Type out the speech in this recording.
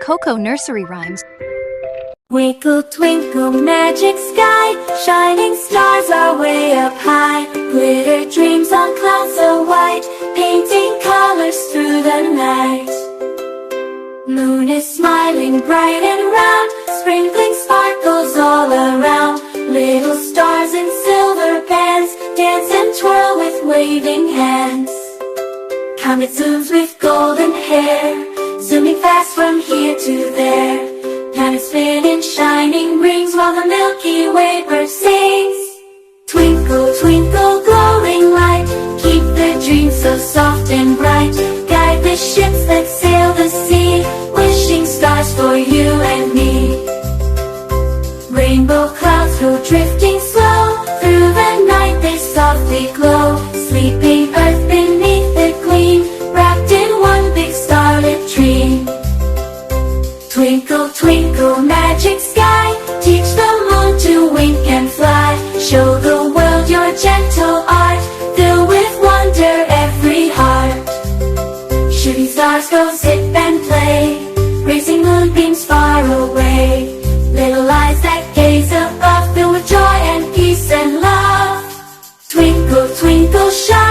Coco Nursery Rhymes. Twinkle, twinkle, magic sky, shining stars are way up high. Glitter dreams on clouds so white, painting colors through the night. Moon is smiling bright and round, sprinkling sparkles all around. Little stars in silver bands dance and twirl with waving hands. Comet zooms with golden hair, zooming fast from here to there. Planets spin in shining rings while the Milky Way bird sings. Twinkle, twinkle, glowing light, keep the dreams so soft and bright. Guide the ships that sail the sea, wishing stars for you and me. Rainbow clouds go drifting slow, through the night they softly glow. Sleeping earth beneath the gleam, wrapped in one big starlit dream. Twinkle, twinkle, magic sky, teach the moon to wink and fly. Show the world your gentle art, fill with wonder every heart. Shooting stars go zip and play, racing moonbeams far away. Little eyes that gaze above, filled with joy and peace and love. Twinkle, twinkle, shine.